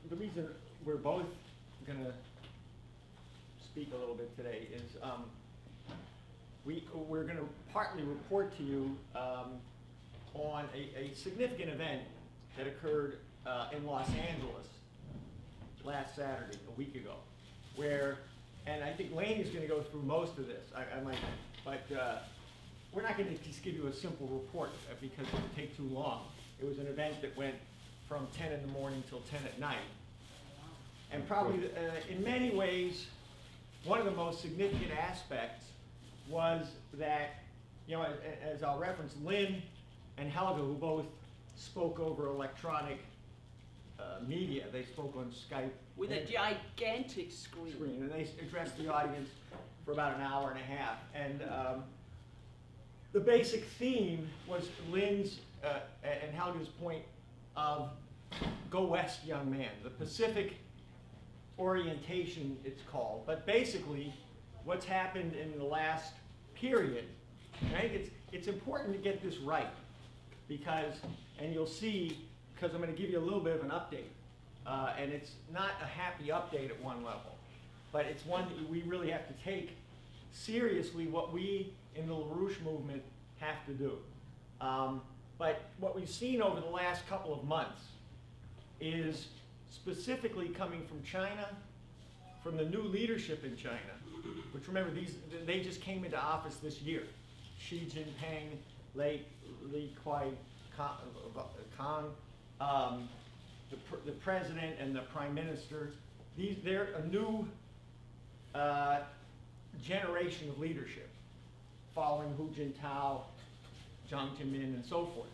the reason we're both going to speak a little bit today is we're going to partly report to you on a significant event that occurred in Los Angeles last Saturday, a week ago, where, and I think Leni is going to go through most of this, I might, but we're not going to just give you a simple report because it would take too long. It was an event that went from 10 in the morning till 10 at night. And probably, in many ways, one of the most significant aspects was that, you know, as I'll reference, Lynn and Helga, who both spoke over electronic media. They spoke on Skype. With a gigantic screen. And they addressed the audience for about an hour and a half. And the basic theme was Lynn's and Helga's point of go west, young man. The Pacific orientation, it's called. But basically, what's happened in the last period, and I think it's important to get this right, because, and you'll see, because I'm going to give you a little bit of an update. And it's not a happy update at one level, but it's one that we really have to take seriously what we in the LaRouche movement have to do. But what we've seen over the last couple of months is specifically coming from China, from the new leadership in China, which remember, they just came into office this year. Xi Jinping, Li Keqiang, the president and the prime minister, they're a new generation of leadership, following Hu Jintao, Jiang Zemin, and so forth.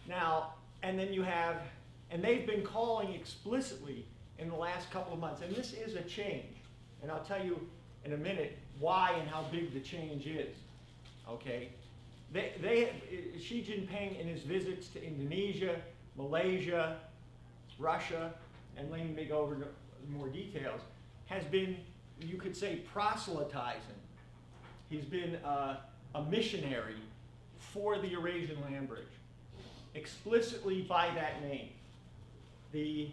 Now, and then you have, and they've been calling explicitly in the last couple of months, and this is a change, and I'll tell you in a minute why and how big the change is, okay? Xi Jinping, in his visits to Indonesia, Malaysia, Russia, and Leni may go over more details, has been, you could say, proselytizing. He's been a missionary for the Eurasian land bridge, explicitly by that name. The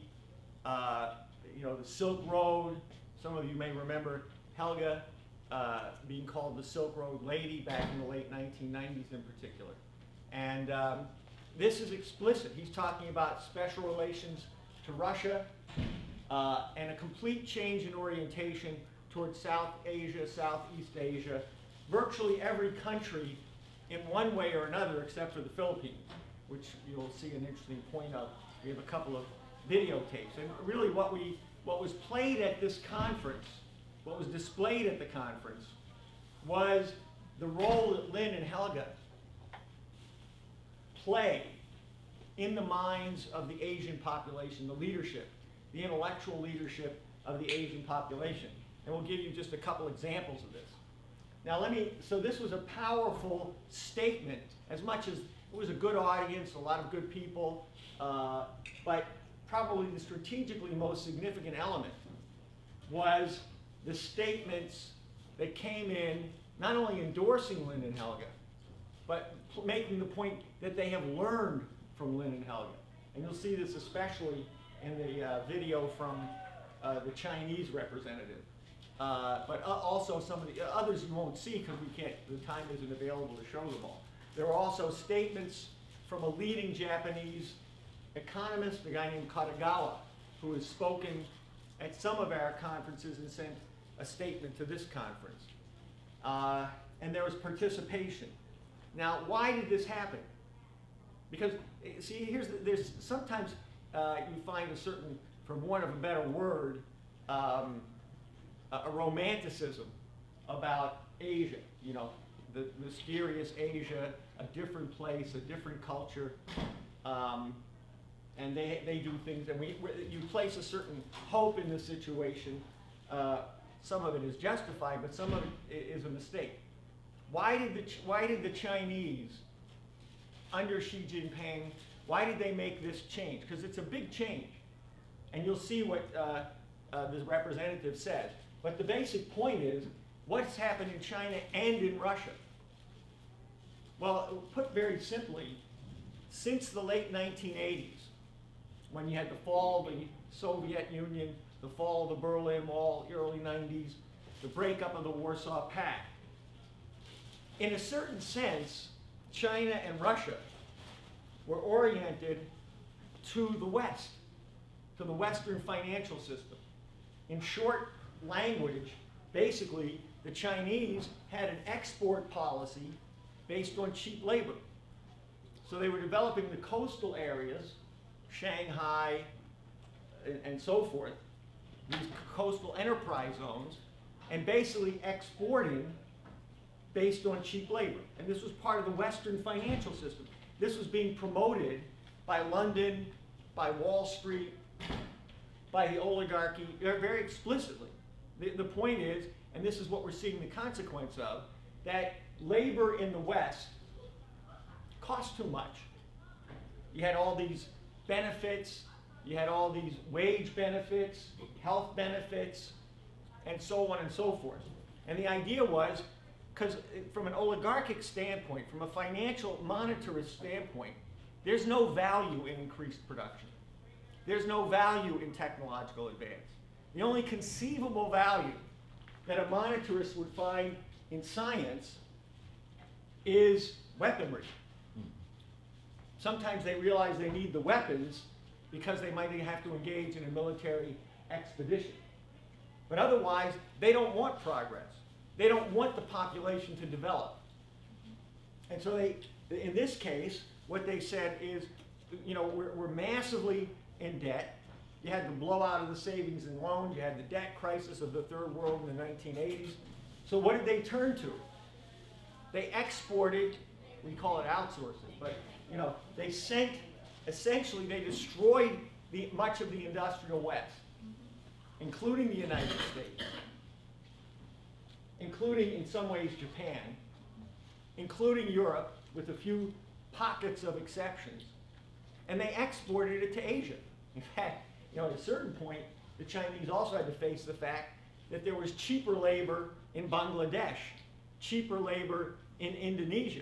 Silk Road, some of you may remember Helga being called the Silk Road Lady back in the late 1990s in particular. And this is explicit. He's talking about special relations to Russia and a complete change in orientation towards South Asia, Southeast Asia, virtually every country in one way or another except for the Philippines, which you'll see an interesting point of. We have a couple of videotapes. And really what was played at this conference, what was displayed at the conference, was the role that Lynn and Helga play in the minds of the Asian population, the leadership, the intellectual leadership of the Asian population. And we'll give you just a couple examples of this. Now so this was a powerful statement, as much as it was a good audience, a lot of good people, but probably the strategically most significant element was the statements that came in, not only endorsing Lynn and Helga, but making the point that they have learned from Lynn and Helga. And you'll see this especially in the video from the Chinese representative. But also some of the others you won't see because the time isn't available to show them all. There are also statements from a leading Japanese economist, a guy named Katagawa, who has spoken at some of our conferences and sent a statement to this conference. And there was participation. Now, why did this happen? Because, see, there's sometimes you find a certain, for want of a better word, a romanticism about Asia, you know, the mysterious Asia, a different place, a different culture, and they do things, and you place a certain hope in the situation. Some of it is justified, but some of it is a mistake. Why did the Chinese, under Xi Jinping, why did they make this change? Because it's a big change, and you'll see what the representative says. But the basic point is, what's happened in China and in Russia? Well, put very simply, since the late 1980s, when you had the fall of the Soviet Union, the fall of the Berlin Wall, early 90s, the breakup of the Warsaw Pact. In a certain sense, China and Russia were oriented to the West, to the Western financial system. In short language, basically, the Chinese had an export policy based on cheap labor. So they were developing the coastal areas, Shanghai and so forth, these coastal enterprise zones, and basically exporting based on cheap labor. And this was part of the Western financial system. This was being promoted by London, by Wall Street, by the oligarchy, very explicitly. The point is, and this is what we're seeing the consequence of, that labor in the West cost too much. You had all these benefits, you had all these wage benefits, health benefits, and so on and so forth. And the idea was, because from an oligarchic standpoint, from a financial monetarist standpoint, there's no value in increased production. There's no value in technological advance. The only conceivable value that a monetarist would find in science is weaponry. Sometimes they realize they need the weapons because they might have to engage in a military expedition. But otherwise, they don't want progress. They don't want the population to develop. And so they, in this case, what they said is, you know, we're massively in debt. You had the blowout of the savings and loans. You had the debt crisis of the third world in the 1980s. So what did they turn to? They exported, we call it outsourcing, but you know, they sent, essentially they destroyed much of the industrial West, including the United States, including in some ways Japan, including Europe with a few pockets of exceptions, and they exported it to Asia. In fact, you know, at a certain point, the Chinese also had to face the fact that there was cheaper labor in Bangladesh, cheaper labor in Indonesia.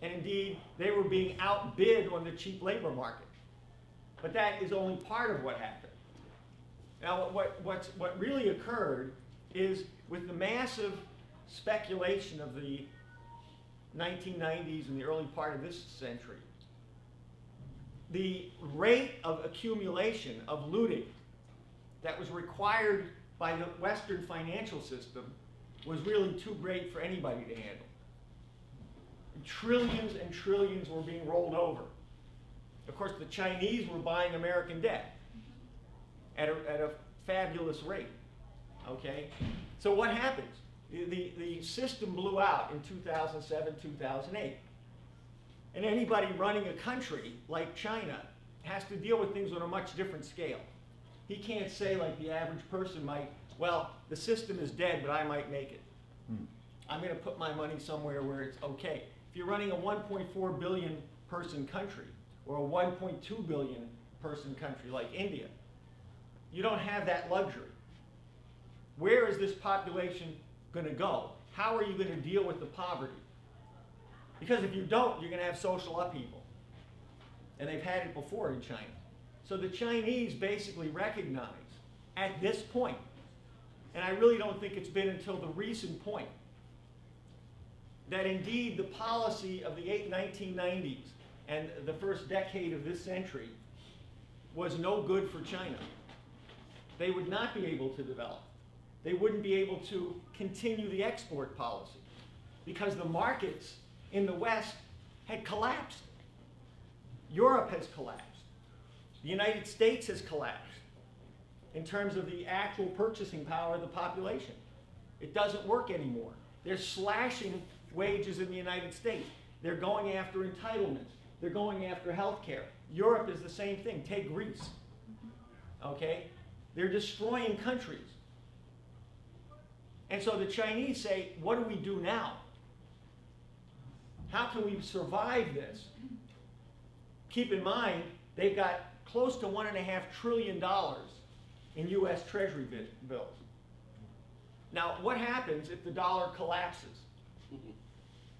And indeed, they were being outbid on the cheap labor market. But that is only part of what happened. Now, what really occurred is with the massive speculation of the 1990s and the early part of this century, the rate of accumulation, of looting, that was required by the Western financial system was really too great for anybody to handle. Trillions and trillions were being rolled over. Of course, the Chinese were buying American debt at a fabulous rate. Okay? So what happens? The system blew out in 2007, 2008. And anybody running a country like China has to deal with things on a much different scale. He can't say, like the average person might, well, the system is dead, but I might make it. I'm going to put my money somewhere where it's okay. If you're running a 1.4 billion person country or a 1.2 billion person country like India, you don't have that luxury. Where is this population going to go? How are you going to deal with the poverty? Because if you don't, you're going to have social upheaval. And they've had it before in China. So the Chinese basically recognize at this point, and I really don't think it's been until the recent point, that indeed the policy of the 1990s and the first decade of this century was no good for China. They would not be able to develop. They wouldn't be able to continue the export policy because the markets in the West had collapsed. Europe has collapsed. The United States has collapsed in terms of the actual purchasing power of the population. It doesn't work anymore. They're slashing wages in the United States. They're going after entitlements. They're going after health care. Europe is the same thing. Take Greece. Okay? They're destroying countries. And so the Chinese say, what do we do now? How can we survive this? Keep in mind, they've got close to $1.5 trillion in US Treasury bills. Now, what happens if the dollar collapses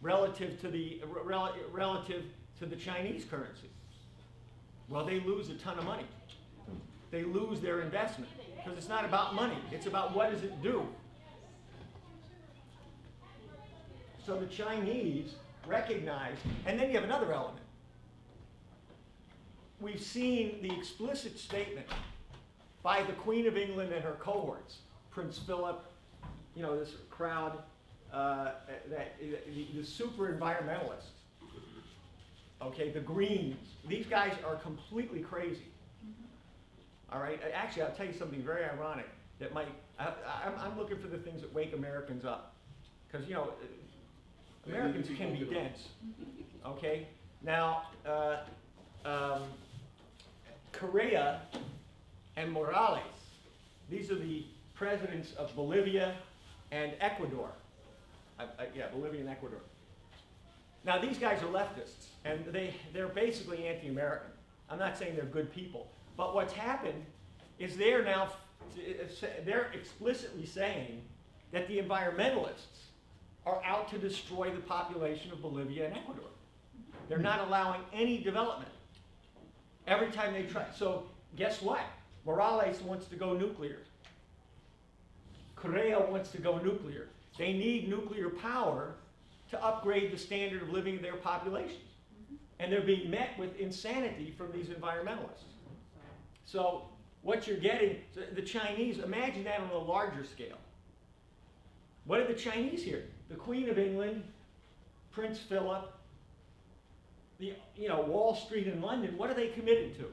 relative to the Chinese currency? Well, they lose a ton of money. They lose their investment because it's not about money. It's about what does it do. So the Chinese recognize, and then you have another element. We've seen the explicit statement by the Queen of England and her cohorts, Prince Philip, you know, this crowd, the super environmentalists, okay, the Greens. These guys are completely crazy. All right, actually, I'll tell you something very ironic that might, I'm looking for the things that wake Americans up. Because, you know, Americans can be dense, okay? Now, Correa and Morales, these are the presidents of Bolivia and Ecuador. Yeah, Bolivia and Ecuador. Now, these guys are leftists, and they're basically anti-American. I'm not saying they're good people. But what's happened is they're explicitly saying that the environmentalists are out to destroy the population of Bolivia and Ecuador. They're not allowing any development. Every time they try. So guess what? Morales wants to go nuclear. Correa wants to go nuclear. They need nuclear power to upgrade the standard of living of their populations. And they're being met with insanity from these environmentalists. So what you're getting, the Chinese, imagine that on a larger scale. What are the Chinese here? The Queen of England, Prince Philip, Wall Street in London, what are they committed to?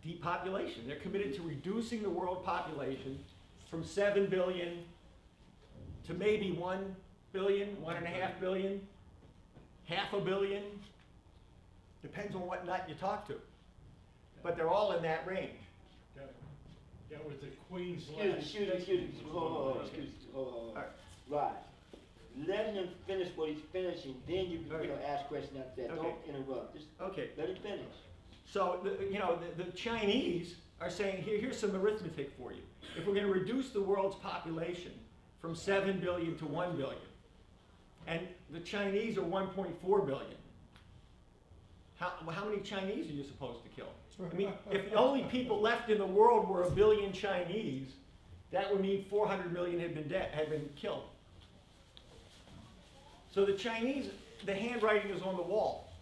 Depopulation. They're committed to reducing the world population from 7 billion to maybe 1 billion, 1.5 billion, 500 million. Depends on what nut you talk to. But they're all in that range. That was the Queen's Excuse me. Hold on. Right. Let him finish what he's finishing, then you can ask questions after that. Okay. Don't interrupt. Just let him finish. So the Chinese are saying, here's some arithmetic for you. If we're going to reduce the world's population from 7 billion to 1 billion, and the Chinese are 1.4 billion, how many Chinese are you supposed to kill? I mean, if the only people left in the world were 1 billion Chinese, that would mean 400 million had been killed. So the Chinese, the handwriting is on the wall.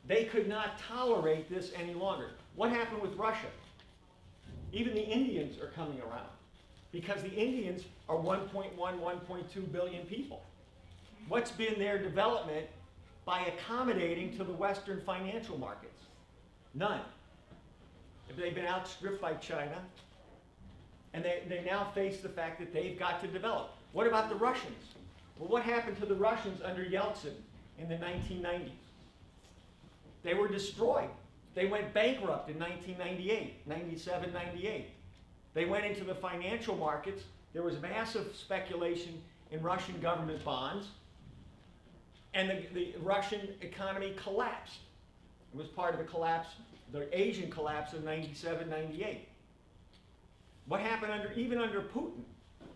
They could not tolerate this any longer. What happened with Russia? Even the Indians are coming around because the Indians are 1.1, 1.2 billion people. What's been their development by accommodating to the Western financial markets? None. They've been outstripped by China, and they now face the fact that they've got to develop. What about the Russians? Well, what happened to the Russians under Yeltsin in the 1990s? They were destroyed. They went bankrupt in 1998, 97, 98. They went into the financial markets. There was massive speculation in Russian government bonds, and the Russian economy collapsed. It was part of the collapse, the Asian collapse of 97, 98. What happened even under Putin?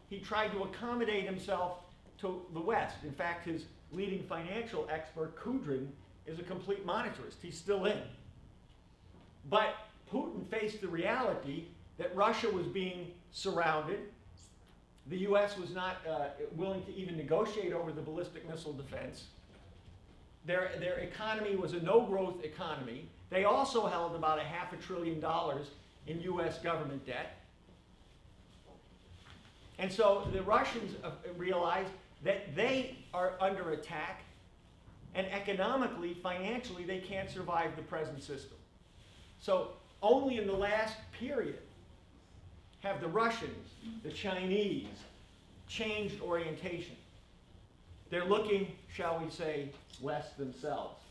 He tried to accommodate himself to the West. In fact, his leading financial expert, Kudrin, is a complete monetarist. He's still in. But Putin faced the reality that Russia was being surrounded. The US was not willing to even negotiate over the ballistic missile defense. Their economy was a no-growth economy. They also held about $500 billion in US government debt. And so the Russians realized that they are under attack, and economically, financially, they can't survive the present system. So only in the last period have the Russians, the Chinese, changed orientation. They're looking, shall we say, west themselves.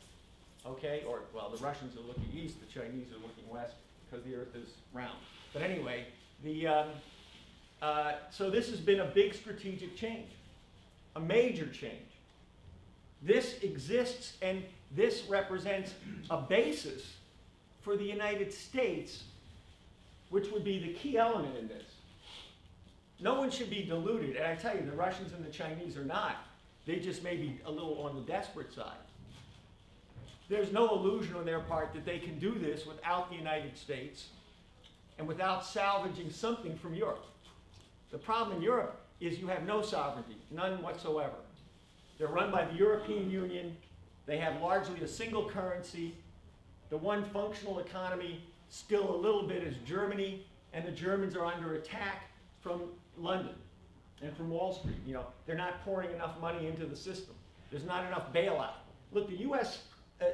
Okay? Or, well, the Russians are looking east, the Chinese are looking west, because the earth is round. But anyway, so this has been a big strategic change, a major change. This exists, and this represents a basis for the United States, which would be the key element in this. No one should be deluded, and I tell you, the Russians and the Chinese are not. They just may be a little on the desperate side. there's no illusion on their part that they can do this without the United States and without salvaging something from Europe. The problem in Europe is you have no sovereignty, none whatsoever. They're run by the European Union. They have largely a single currency. The one functional economy still a little bit is Germany, and the Germans are under attack from London and from Wall Street. You know, they're not pouring enough money into the system. There's not enough bailout. Look, the US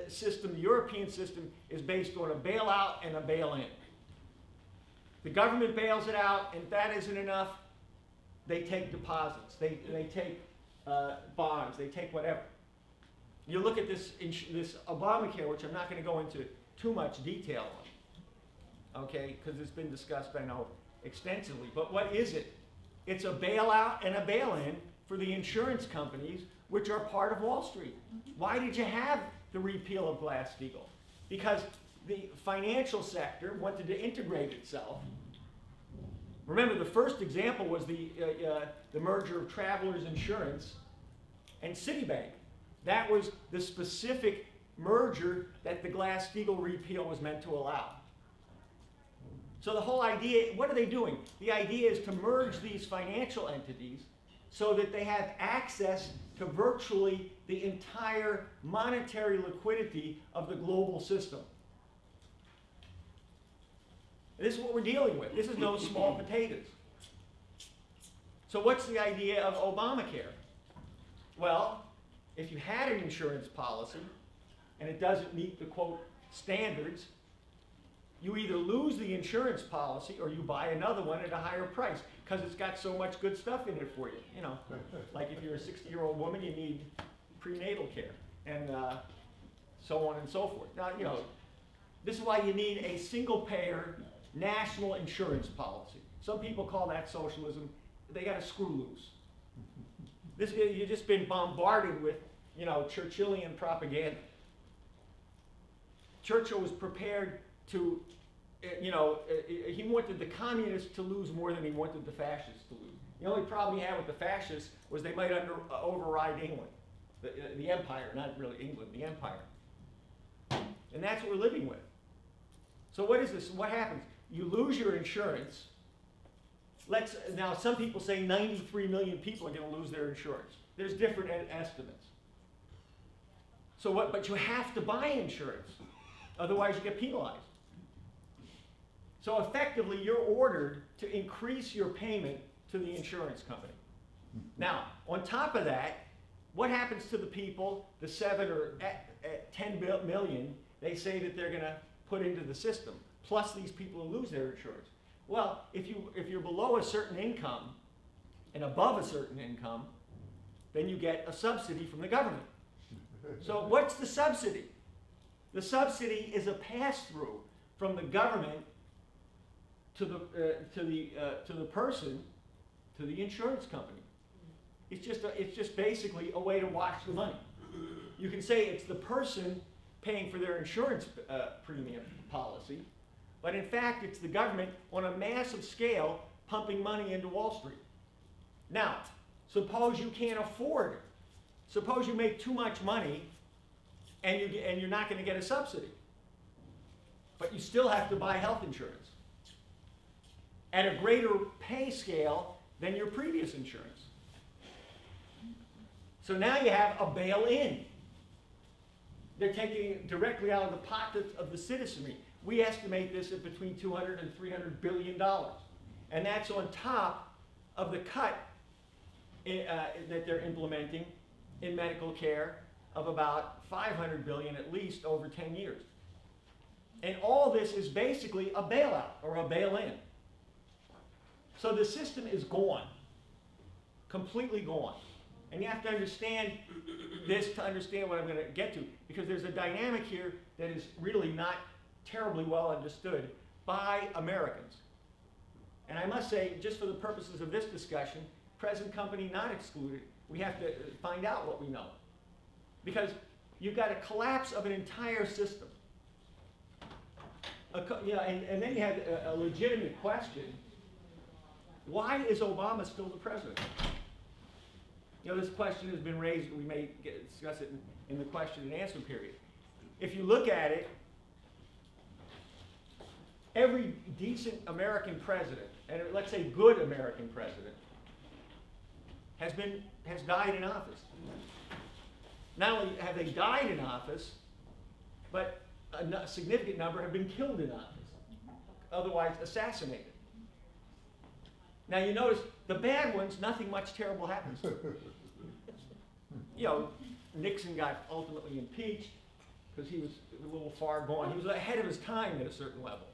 system, the European system, is based on a bailout and a bail-in. The government bails it out, and if that isn't enough, they take deposits, they take bonds, they take whatever. You look at this Obamacare, which I'm not going to go into too much detail on, okay, because it's been discussed, I know, extensively. But what is it? It's a bailout and a bail-in for the insurance companies, which are part of Wall Street. Why did you have the repeal of Glass Steagall? Because the financial sector wanted to integrate itself. Remember, the first example was the merger of Travelers Insurance and Citibank. That was the specific merger that the Glass Steagall repeal was meant to allow. So the whole idea, what are they doing? The idea is to merge these financial entities so that they have access to virtually the entire monetary liquidity of the global system. This is what we're dealing with. This is no small potatoes. So what's the idea of Obamacare? Well, if you had an insurance policy and it doesn't meet the, quote, standards, you either lose the insurance policy or you buy another one at a higher price because it's got so much good stuff in it for you. You know, like if you're a 60-year-old woman, you need prenatal care and so on and so forth. Now, you know, this is why you need a single-payer national insurance policy. Some people call that socialism. They got to screw loose. You've just been bombarded with, you know, Churchillian propaganda. Churchill was prepared to, you know, he wanted the communists to lose more than he wanted the fascists to lose. The only problem he had with the fascists was they might override England, the empire, not really England, the empire. And that's what we're living with. So what is this? What happens? You lose your insurance. Now, some people say 93 million people are going to lose their insurance. There's different estimates. So what? But you have to buy insurance. Otherwise, you get penalized. So effectively, you're ordered to increase your payment to the insurance company. Now, on top of that, what happens to the people, the 7 or 10 million, they say that they're going to put into the system, plus these people who lose their insurance? Well, if you're below a certain income and above a certain income, then you get a subsidy from the government. So what's the subsidy? The subsidy is a pass-through from the government to the person, to the insurance company. It's just basically a way to watch the money. You can say it's the person paying for their insurance premium policy, but in fact it's the government on a massive scale pumping money into Wall Street. Now, suppose you can't afford it. Suppose you make too much money and you're not going to get a subsidy, but you still have to buy health insurance at a greater pay scale than your previous insurance. So now you have a bail-in. They're taking it directly out of the pockets of the citizenry. We estimate this at between $200 and $300 billion. And that's on top of the cut that they're implementing in medical care of about $500 billion at least over 10 years. And all this is basically a bailout or a bail-in. So the system is gone, completely gone. And you have to understand this to understand what I'm going to get to, because there's a dynamic here that is really not terribly well understood by Americans. And I must say, just for the purposes of this discussion, present company not excluded, we have to find out what we know. Because you've got a collapse of an entire system. And then you have a legitimate question. Why is Obama still the president? You know, this question has been raised. We may discuss it in the question and answer period. if you look at it, every decent American president, and let's say good American president, has died in office. Not only have they died in office, but a significant number have been killed in office, otherwise assassinated. Now you notice the bad ones, nothing much terrible happens. You know, Nixon got ultimately impeached because he was a little far gone. He was ahead of his time at a certain level.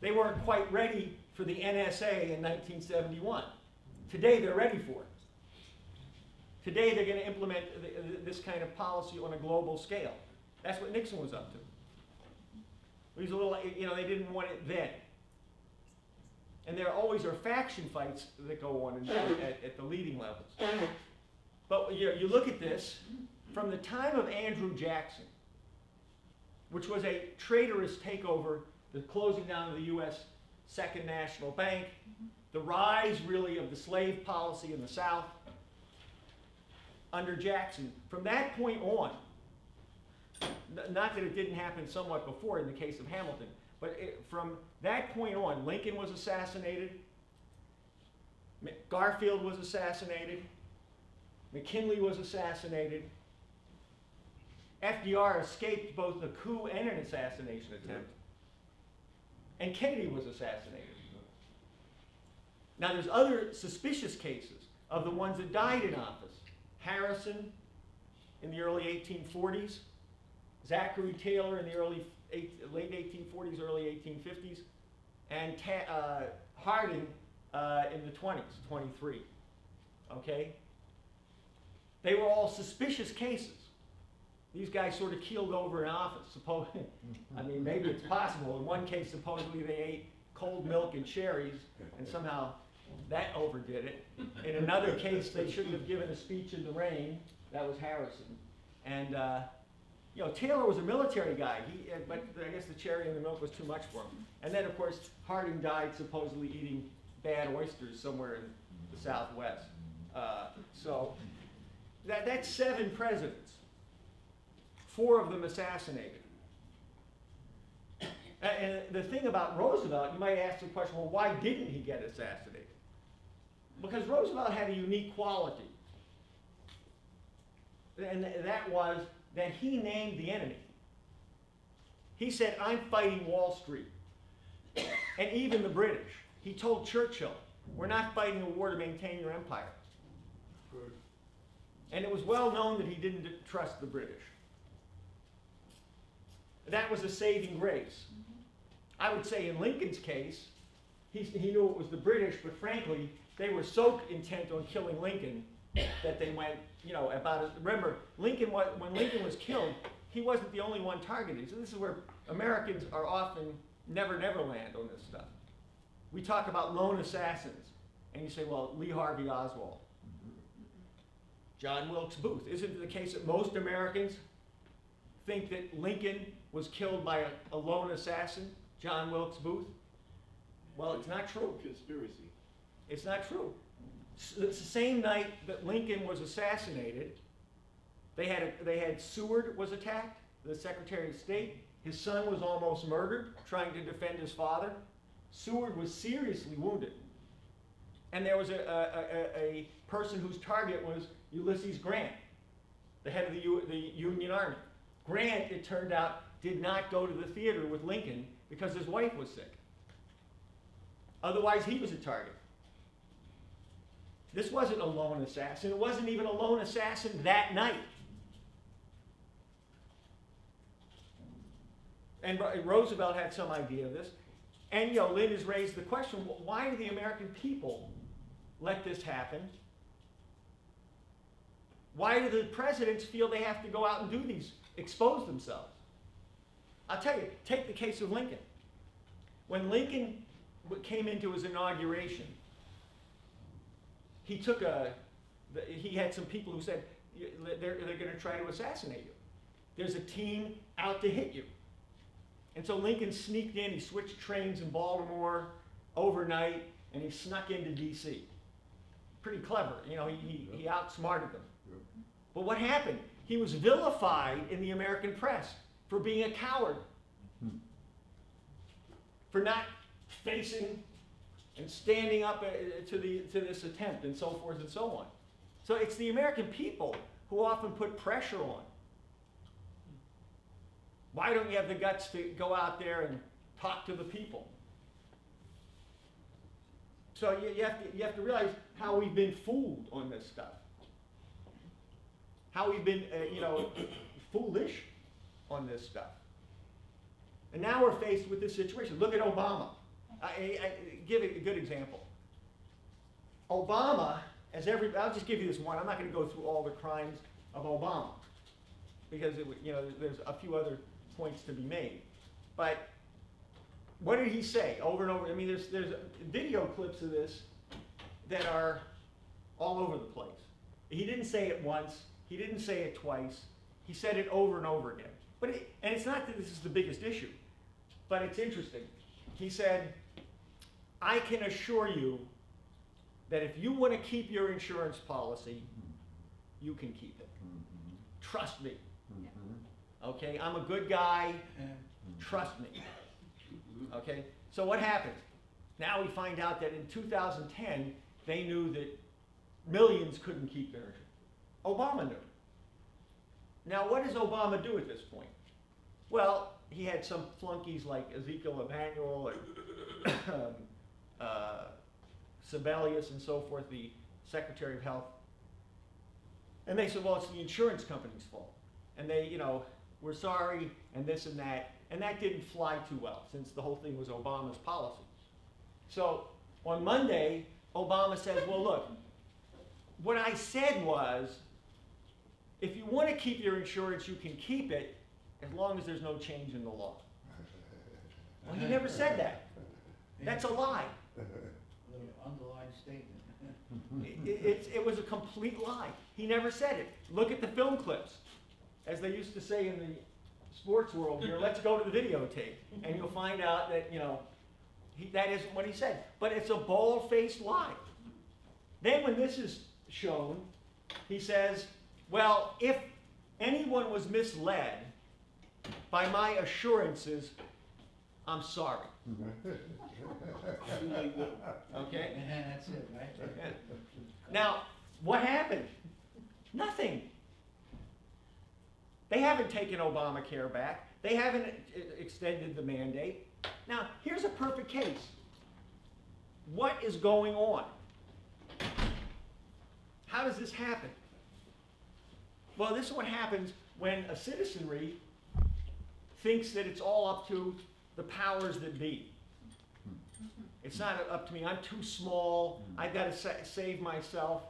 They weren't quite ready for the NSA in 1971. Today they're ready for it. Today they're going to implement this kind of policy on a global scale. That's what Nixon was up to. He was a little, you know, they didn't want it then. And there always are faction fights that go on at the leading levels. But you look at this, from the time of Andrew Jackson, which was a traitorous takeover, the closing down of the U.S. Second National Bank, the rise really of the slave policy in the South under Jackson. From that point on, not that it didn't happen somewhat before in the case of Hamilton, but from that point on, Lincoln was assassinated, Garfield was assassinated, McKinley was assassinated, FDR escaped both a coup and an assassination attempt, and Kennedy was assassinated. Now there's other suspicious cases of the ones that died in office. Harrison in the early 1840s, Zachary Taylor in the late 1840s, early 1850s, and Harding in the 20s, 23. Okay? They were all suspicious cases. These guys sort of keeled over in office. I mean, maybe it's possible. In one case, supposedly they ate cold milk and cherries, and somehow that overdid it. In another case, they shouldn't have given a speech in the rain. That was Harrison. And you know, Taylor was a military guy, but I guess the cherry and the milk was too much for him. And then, of course, Harding died supposedly eating bad oysters somewhere in the Southwest. So that's 7 presidents. 4 of them assassinated. And the thing about Roosevelt, you might ask the question, well, why didn't he get assassinated? Because Roosevelt had a unique quality. And that was that he named the enemy. He said, I'm fighting Wall Street. And even the British. He told Churchill, we're not fighting a war to maintain your empire. Good. And it was well known that he didn't trust the British. That was a saving grace. I would say in Lincoln's case, he knew it was the British, but frankly, they were so intent on killing Lincoln that they went, you know, about it. Remember, when Lincoln was killed, he wasn't the only one targeted. So this is where Americans are often never land on this stuff. We talk about lone assassins, and you say, well, Lee Harvey Oswald, John Wilkes Booth. Isn't it the case that most Americans think that Lincoln was killed by a lone assassin, John Wilkes Booth? Well, it's not true. Conspiracy. It's not true. It's the same night that Lincoln was assassinated, they had Seward was attacked, the Secretary of State. His son was almost murdered, trying to defend his father. Seward was seriously wounded. And there was a person whose target was Ulysses Grant, the head of the Union Army. Grant, it turned out, did not go to the theater with Lincoln because his wife was sick. Otherwise, he was a target. This wasn't a lone assassin. It wasn't even a lone assassin that night. And Roosevelt had some idea of this. And, you know, Lynn has raised the question, why do the American people let this happen? Why do the presidents feel they have to go out and do these, expose themselves? I'll tell you, take the case of Lincoln. When Lincoln came into his inauguration, he had some people who said, they're going to try to assassinate you. There's a team out to hit you. And so Lincoln sneaked in, he switched trains in Baltimore overnight, and he snuck into D.C. Pretty clever, you know, he outsmarted them. But what happened? He was vilified in the American press. for being a coward, for not facing and standing up to this attempt, and so forth and so on. So it's the American people who often put pressure on. Why don't you have the guts to go out there and talk to the people? So you have to realize how we've been fooled on this stuff. How we've been, foolish on this stuff. And now we're faced with this situation. Look at Obama. I give a good example. Obama, I'll just give you this one. I'm not going to go through all the crimes of Obama because there's a few other points to be made. But what did he say over and over? I mean, there's video clips of this that are all over the place. He didn't say it once. He didn't say it twice. He said it over and over again. And it's not that this is the biggest issue, but it's interesting. He said, I can assure you that if you want to keep your insurance policy, you can keep it. Trust me. Okay, I'm a good guy. Trust me. Okay, so what happened? Now we find out that in 2010, they knew that millions couldn't keep their insurance. Obama knew. Now, what does Obama do at this point? Well, he had some flunkies like Ezekiel Emanuel and Sebelius and so forth, the Secretary of Health. And they said, well, it's the insurance company's fault. And they, we're sorry, and this and that. And that didn't fly too well, since the whole thing was Obama's policy. So on Monday, Obama says, well, look, what I said was, if you want to keep your insurance, you can keep it, as long as there's no change in the law. Well, he never said that. That's a lie. Underlined statement. It was a complete lie. He never said it. Look at the film clips. As they used to say in the sports world here, let's go to the videotape. And you'll find out that, that isn't what he said. But it's a bald-faced lie. Then when this is shown, he says, well, if anyone was misled by my assurances, I'm sorry. Okay? That's it, right? Yeah. Now, what happened? Nothing. They haven't taken Obamacare back. They haven't extended the mandate. Now, here's a perfect case. What is going on? How does this happen? Well, this is what happens when a citizenry thinks that it's all up to the powers that be. It's not up to me. I'm too small. I've got to save myself.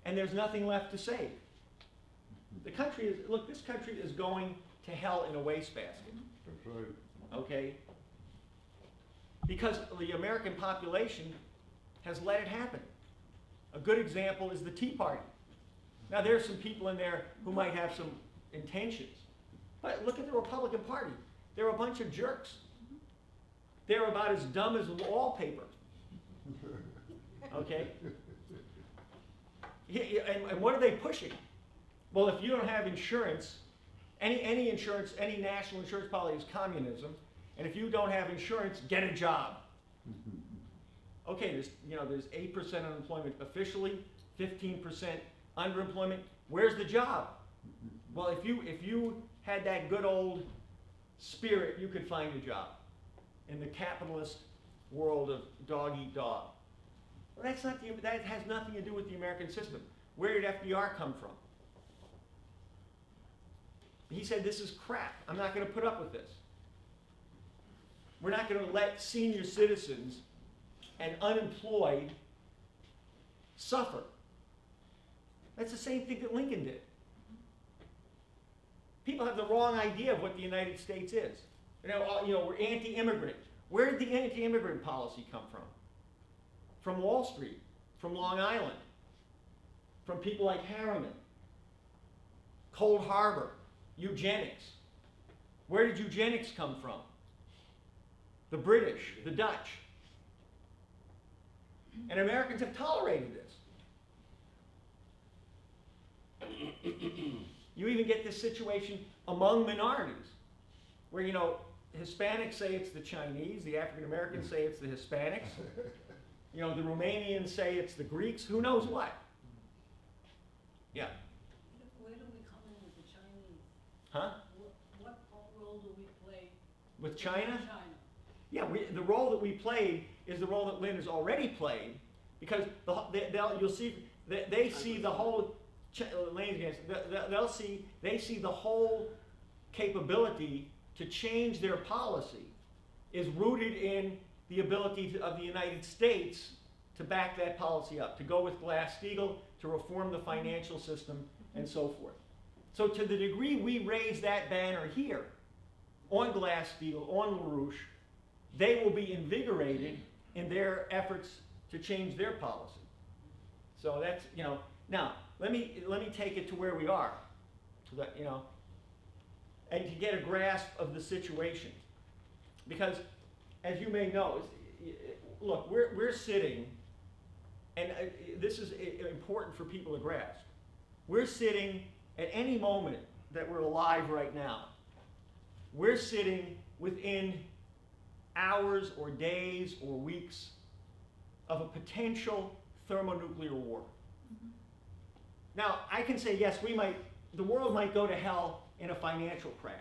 And there's nothing left to save. The country is, look, this country is going to hell in a wastebasket. That's right. Okay? Because the American population has let it happen. A good example is the Tea Party. Now, there's some people in there who might have some intentions. But look at the Republican Party. They're a bunch of jerks. They're about as dumb as wallpaper. Okay? And what are they pushing? Well, if you don't have insurance, any insurance, any national insurance policy is communism. And if you don't have insurance, get a job. Okay, there's 8% unemployment officially, 15% underemployment. Where's the job? Well, if you had that good old spirit, you could find a job in the capitalist world of dog eat dog. Well, that has nothing to do with the American system. Where did FDR come from? He said, this is crap. I'm not going to put up with this. We're not going to let senior citizens and unemployed suffer. That's the same thing that Lincoln did. People have the wrong idea of what the United States is. We're anti-immigrant. Where did the anti-immigrant policy come from? From Wall Street, from Long Island, from people like Harriman, Cold Harbor, eugenics. Where did eugenics come from? The British, the Dutch. And Americans have tolerated this. You even get this situation among minorities. where, you know, Hispanics say it's the Chinese, the African Americans say it's the Hispanics, you know, the Romanians say it's the Greeks, who knows what? Yeah. Where do we come in with the Chinese? Huh? What role do we play With China? China? Yeah, the role that we played is the role that Lynn has already played, because you'll see they see the whole. They see the whole capability to change their policy is rooted in the ability of the United States to back that policy up, to go with Glass Steagall, to reform the financial system, and so forth. So to the degree we raise that banner here, on Glass Steagall, on LaRouche, they will be invigorated in their efforts to change their policy. So that's, you know, now, let me take it to where we are, so that, you know, and to get a grasp of the situation. Because, as you may know, look, we're sitting, and this is important for people to grasp. We're sitting at any moment that we're alive right now. We're sitting within hours or days or weeks of a potential thermonuclear war. Now, I can say, yes, the world might go to hell in a financial crash.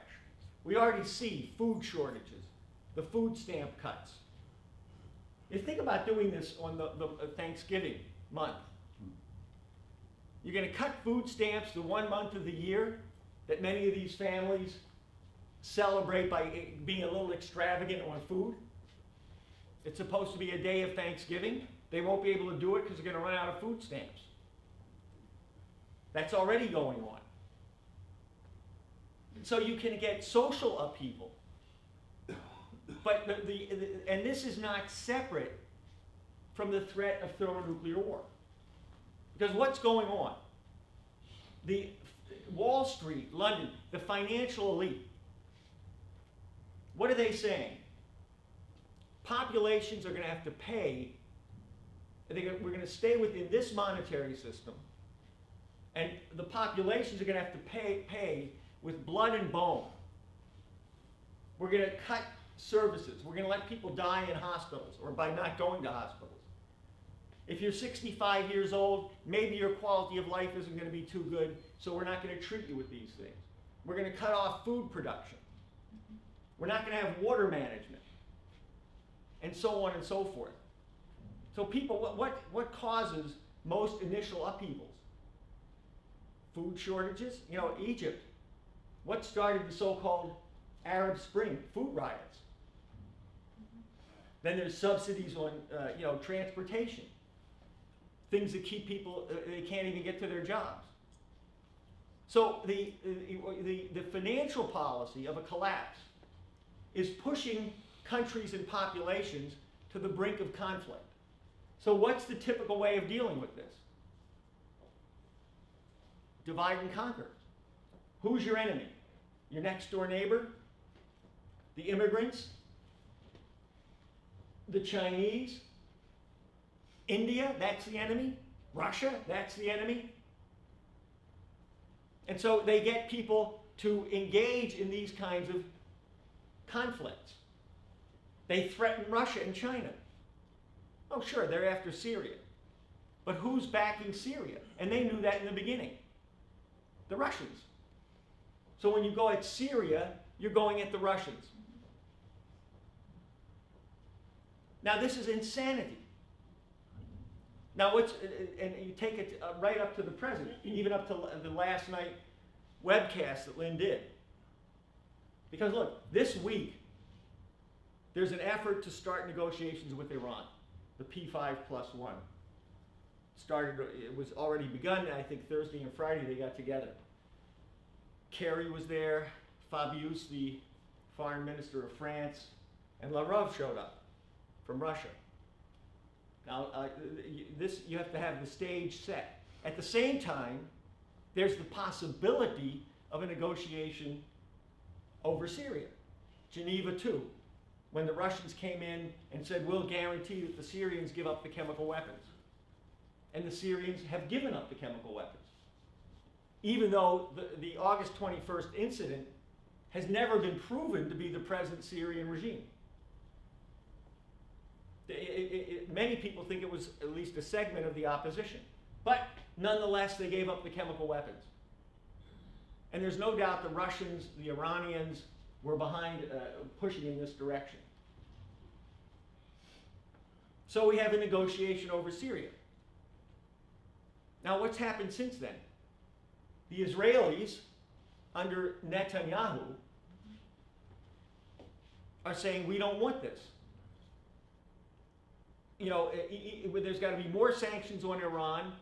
We already see food shortages, the food stamp cuts. You think about doing this on the Thanksgiving month. You're going to cut food stamps the 1 month of the year that many of these families celebrate by being a little extravagant on food. It's supposed to be a day of Thanksgiving. They won't be able to do it because they're going to run out of food stamps. That's already going on. So you can get social upheaval. But and this is not separate from the threat of thermonuclear war. Because what's going on? The Wall Street, London, the financial elite, what are they saying? Populations are going to have to pay. We're going to stay within this monetary system, and the populations are going to have to pay with blood and bone. We're going to cut services. We're going to let people die in hospitals or by not going to hospitals. If you're 65 years old, maybe your quality of life isn't going to be too good, so we're not going to treat you with these things. We're going to cut off food production. We're not going to have water management, and so on and so forth. So people, what causes most initial upheavals? Food shortages. You know, Egypt. What started the so-called Arab Spring? Food riots. Then there's subsidies on, you know, transportation. Things that keep people, they can't even get to their jobs. So the financial policy of a collapse is pushing countries and populations to the brink of conflict. So what's the typical way of dealing with this? Divide and conquer. Who's your enemy? Your next door neighbor? The immigrants? The Chinese? India, that's the enemy. Russia, that's the enemy. And so they get people to engage in these kinds of conflicts. They threaten Russia and China. Oh, sure, they're after Syria. But who's backing Syria? And they knew that in the beginning. The Russians. So when you go at Syria, you're going at the Russians. Now, this is insanity. Now, and you take it right up to the present, even up to the last night webcast that Lynn did. Because look, this week, there's an effort to start negotiations with Iran, the P5+1. It was already begun, and I think Thursday and Friday they got together. Kerry was there, Fabius, the foreign minister of France, and Lavrov showed up from Russia. Now, you have to have the stage set. At the same time, there's the possibility of a negotiation over Syria. Geneva 2, when the Russians came in and said, we'll guarantee that the Syrians give up the chemical weapons. And the Syrians have given up the chemical weapons. Even though the August 21st incident has never been proven to be the present Syrian regime. Many people think it was at least a segment of the opposition. But nonetheless, they gave up the chemical weapons. And there's no doubt the Russians, the Iranians were behind pushing in this direction. So we have a negotiation over Syria. Now, what's happened since then? The Israelis, under Netanyahu, are saying, we don't want this. You know, there's got to be more sanctions on Iran.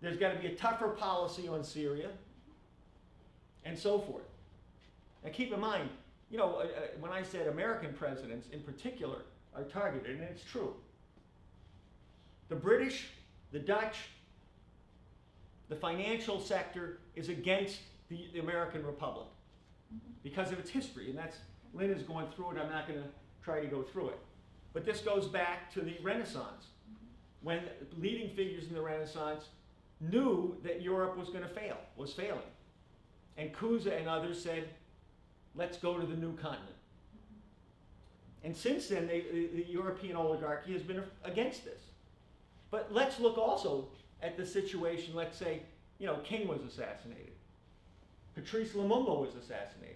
There's got to be a tougher policy on Syria, and so forth. Now, keep in mind, you know, when I said American presidents in particular are targeted, and it's true. The British, the Dutch, the financial sector is against the American Republic because of its history, and that's, Lynn is going through it. I'm not going to try to go through it. But this goes back to the Renaissance, when leading figures in the Renaissance knew that Europe was going to fail, was failing. And Cusa and others said, let's go to the new continent. And since then, the European oligarchy has been against this. But let's look also at the situation, let's say, you know, King was assassinated. Patrice Lumumba was assassinated.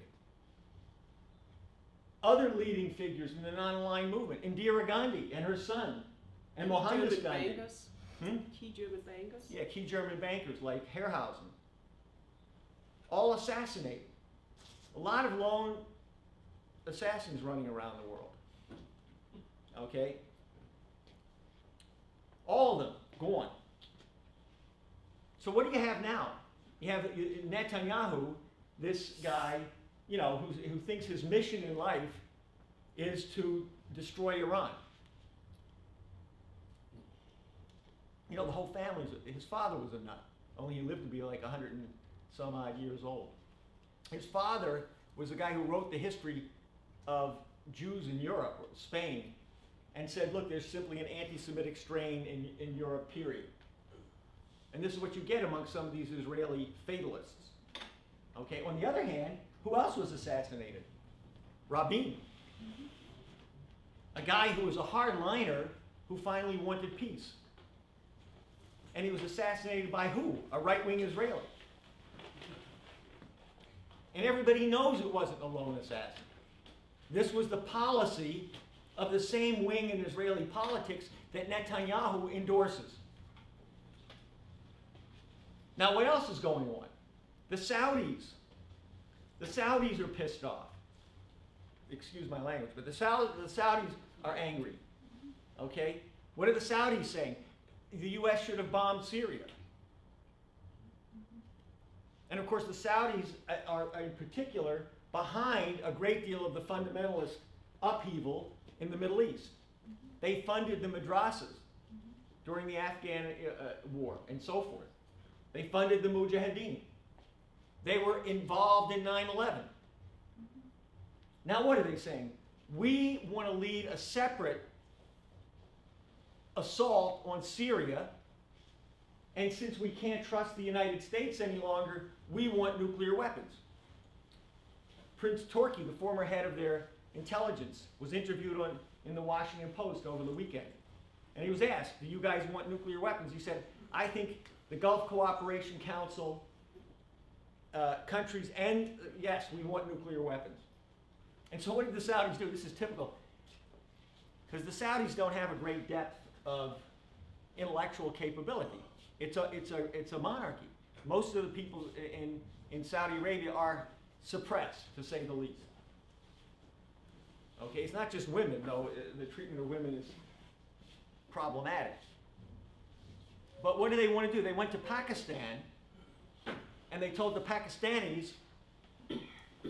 Other leading figures in the non-aligned movement, Indira Gandhi and her son, and Mohandas Gandhi. Key German bankers? Yeah, key German bankers like Herrhausen. All assassinated. A lot of lone assassins running around the world. Okay? All of them gone. So what do you have now? You have Netanyahu, this guy, you know, who thinks his mission in life is to destroy Iran. You know, the whole family, his father was a nut, only he lived to be like 100 and some odd years old. His father was the guy who wrote the history of Jews in Europe, or Spain, and said, look, there's simply an anti-Semitic strain in Europe, period. And this is what you get among some of these Israeli fatalists. Okay, on the other hand, who else was assassinated? Rabin. A guy who was a hardliner who finally wanted peace. And he was assassinated by who? A right-wing Israeli. And everybody knows it wasn't a lone assassin. This was the policy of the same wing in Israeli politics that Netanyahu endorses. Now, what else is going on? The Saudis. The Saudis are pissed off. Excuse my language, but the Saudis are angry. Okay? What are the Saudis saying? The U.S. should have bombed Syria. And of course, the Saudis are in particular behind a great deal of the fundamentalist upheaval in the Middle East. They funded the madrasas during the Afghan war and so forth. They funded the Mujahideen. They were involved in 9/11. Now what are they saying? We want to lead a separate assault on Syria, and since we can't trust the United States any longer, we want nuclear weapons. Prince Turki, the former head of their intelligence, was interviewed in the Washington Post over the weekend. And he was asked, do you guys want nuclear weapons? He said, I think the Gulf Cooperation Council countries, and yes, we want nuclear weapons. And so what did the Saudis do? This is typical. Because the Saudis don't have a great depth of intellectual capability. It's a monarchy. Most of the people in Saudi Arabia are suppressed, to say the least. Okay, it's not just women, though. The treatment of women is problematic. But what do they want to do? They went to Pakistan, and they told the Pakistanis,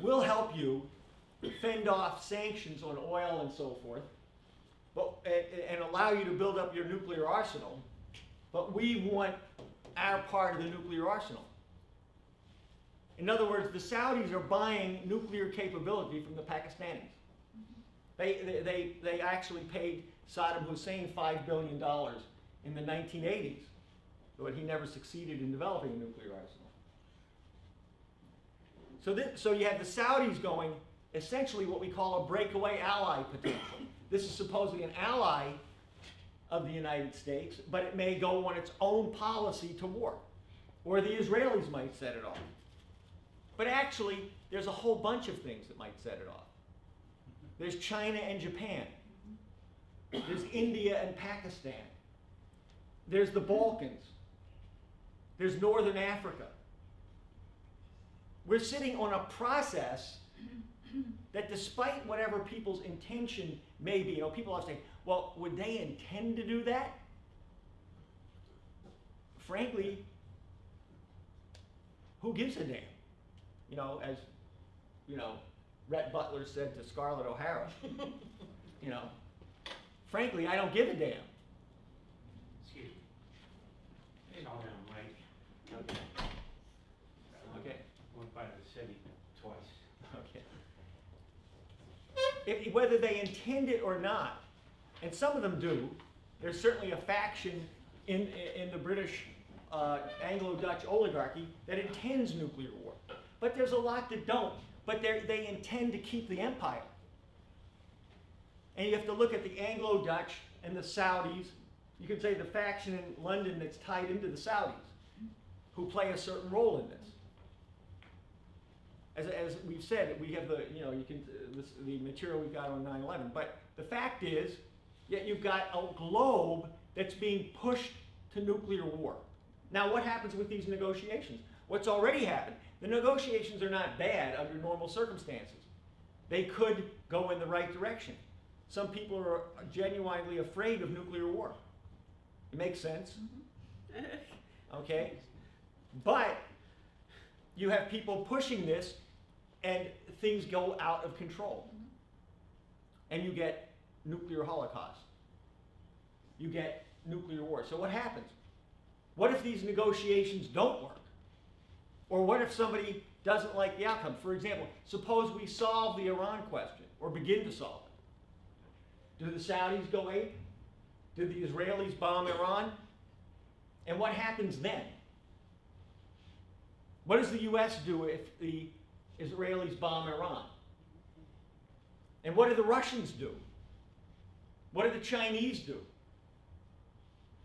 we'll help you fend off sanctions on oil and so forth, but, and allow you to build up your nuclear arsenal, but we want our part of the nuclear arsenal. In other words, the Saudis are buying nuclear capability from the Pakistanis. They actually paid Saddam Hussein $5 billion in the 1980s, but he never succeeded in developing a nuclear arsenal. So you have the Saudis going essentially what we call a breakaway ally potential. This is supposedly an ally of the United States, but it may go on its own policy to war. Or the Israelis might set it off. But actually, there's a whole bunch of things that might set it off. There's China and Japan. There's India and Pakistan. There's the Balkans. There's Northern Africa. We're sitting on a process that despite whatever people's intention may be, people are saying, well, would they intend to do that? Frankly, who gives a damn? As, Rhett Butler said to Scarlett O'Hara, frankly, I don't give a damn. Excuse me. It's all down right. Okay. Okay. Went by the city twice. Okay. Whether they intend it or not, and some of them do, there's certainly a faction in the British Anglo-Dutch oligarchy that intends nuclear war. But there's a lot that don't. But they intend to keep the empire. And you have to look at the Anglo-Dutch and the Saudis. You could say the faction in London that's tied into the Saudis, who play a certain role in this. As we've said, we have the material we've got on 9/11. But the fact is, yet you've got a globe that's being pushed to nuclear war. Now, what happens with these negotiations? What's already happened? The negotiations are not bad under normal circumstances. They could go in the right direction. Some people are genuinely afraid of nuclear war. It makes sense. Okay? But you have people pushing this and things go out of control. And you get nuclear holocaust. You get nuclear war. So what happens? What if these negotiations don't work? Or what if somebody doesn't like the outcome? For example, suppose we solve the Iran question, or begin to solve it. Do the Saudis go ape? Do the Israelis bomb Iran? And what happens then? What does the US do if the Israelis bomb Iran? And what do the Russians do? What do the Chinese do?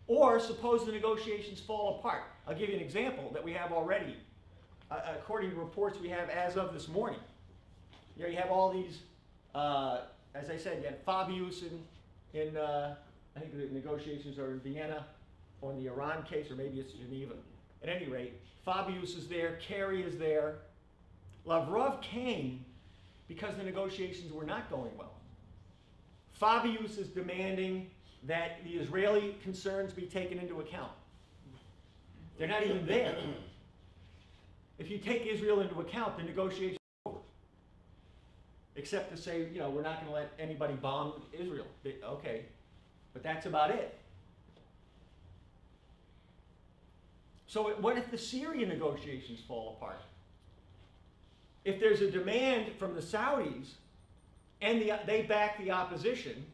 Or suppose the negotiations fall apart. I'll give you an example that we have already. According to reports we have as of this morning. You have all these, as I said, you had Fabius in I think the negotiations are in Vienna on the Iran case, or maybe it's Geneva. At any rate, Fabius is there, Kerry is there. Lavrov came because the negotiations were not going well. Fabius is demanding that the Israeli concerns be taken into account. They're not even there. If you take Israel into account, the negotiations are over. Except to say, we're not going to let anybody bomb Israel. Okay, but that's about it. So what if the Syrian negotiations fall apart? If there's a demand from the Saudis, and they back the opposition,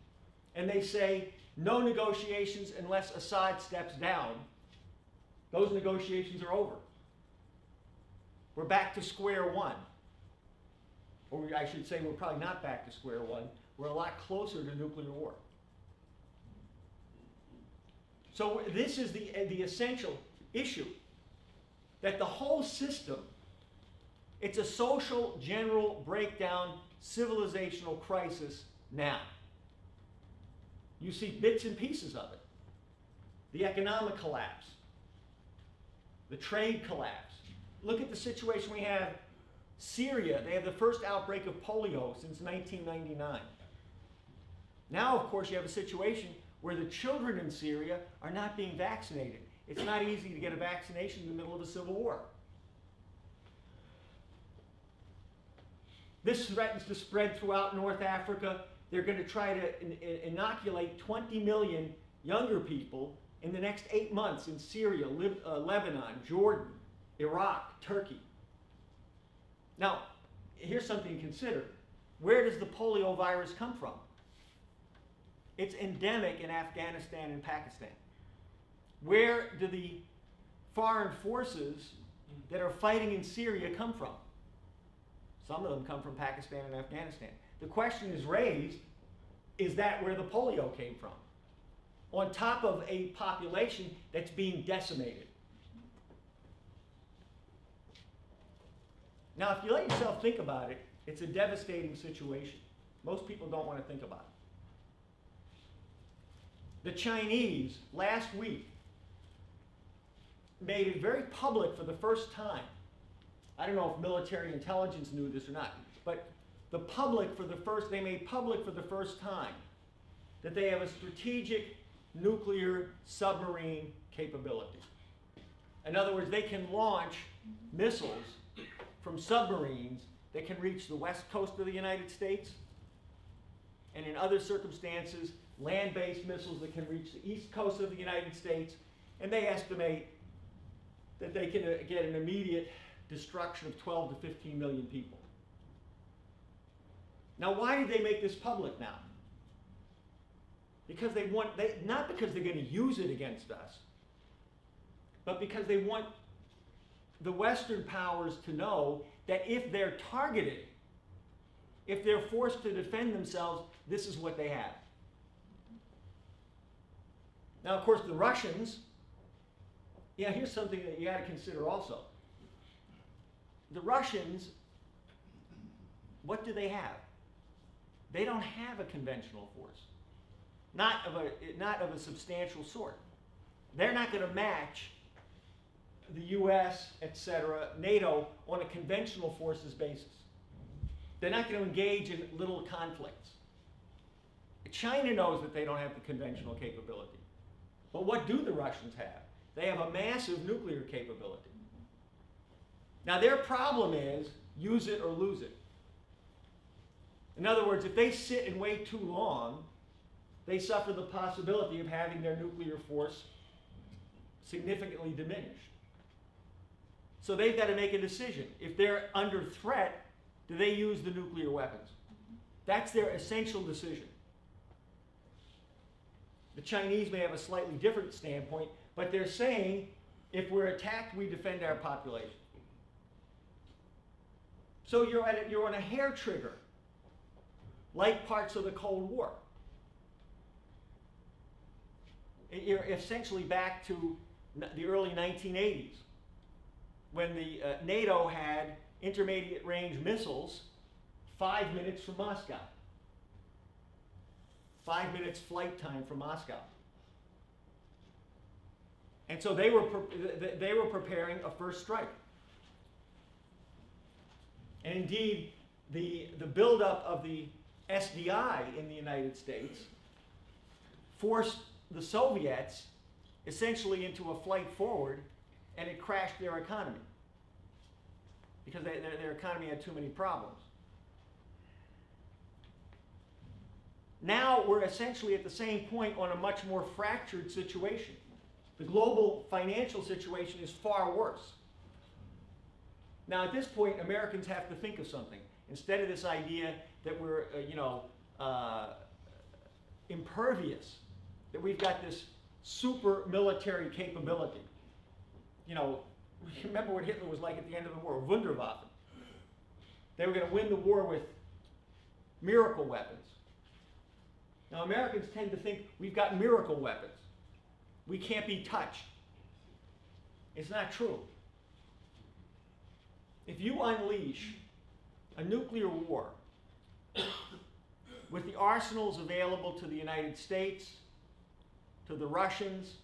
and they say, no negotiations unless Assad steps down, those negotiations are over. We're back to square one. Or I should say we're probably not back to square one. We're a lot closer to nuclear war. So this is the essential issue. That the whole system, it's a social, general breakdown, civilizational crisis now. You see bits and pieces of it. The economic collapse. The trade collapse. Look at the situation we have. Syria, they have the first outbreak of polio since 1999. Now, of course, you have a situation where the children in Syria are not being vaccinated. It's not easy to get a vaccination in the middle of a civil war. This threatens to spread throughout North Africa. They're going to try to inoculate 20 million younger people in the next 8 months in Syria, Lebanon, Jordan, Iraq, Turkey. Now, here's something to consider. Where does the polio virus come from? It's endemic in Afghanistan and Pakistan. Where do the foreign forces that are fighting in Syria come from? Some of them come from Pakistan and Afghanistan. The question is raised, is that where the polio came from? On top of a population that's being decimated. Now, if you let yourself think about it, it's a devastating situation. Most people don't want to think about it. The Chinese, last week, made it very public for the first time. I don't know if military intelligence knew this or not, but they made public for the first time that they have a strategic nuclear submarine capability. In other words, they can launch missiles from submarines that can reach the west coast of the United States, and in other circumstances, land-based missiles that can reach the east coast of the United States, and they estimate that they can get an immediate destruction of 12 to 15 million people. Now, why did they make this public now? Because not because they're going to use it against us, but because they want the Western powers to know that if they're targeted, if they're forced to defend themselves, this is what they have. Now, of course, the Russians, yeah, here's something that you got to consider also. The Russians, what do they have? They don't have a conventional force, not of a substantial sort. They're not going to match the U.S., etc., NATO on a conventional forces basis. They're not going to engage in little conflicts. China knows that they don't have the conventional capability. But what do the Russians have? They have a massive nuclear capability. Now, their problem is use it or lose it. In other words, if they sit and wait too long, they suffer the possibility of having their nuclear force significantly diminished. So they've got to make a decision. If they're under threat, do they use the nuclear weapons? That's their essential decision. The Chinese may have a slightly different standpoint, but they're saying, if we're attacked, we defend our population. So you're on a hair trigger, like parts of the Cold War. You're essentially back to the early 1980s, when the NATO had intermediate range missiles 5 minutes from Moscow. 5 minutes flight time from Moscow. And so they were preparing a first strike. And indeed, the buildup of the SDI in the United States forced the Soviets essentially into a flight forward, and it crashed their economy because their economy had too many problems. Now we're essentially at the same point on a much more fractured situation. The global financial situation is far worse. Now at this point, Americans have to think of something. Instead of this idea that we're, impervious, that we've got this super military capability. You know, remember what Hitler was like at the end of the war, Wunderwaffen. They were going to win the war with miracle weapons. Now, Americans tend to think we've got miracle weapons. We can't be touched. It's not true. If you unleash a nuclear war with the arsenals available to the United States, to the Russians,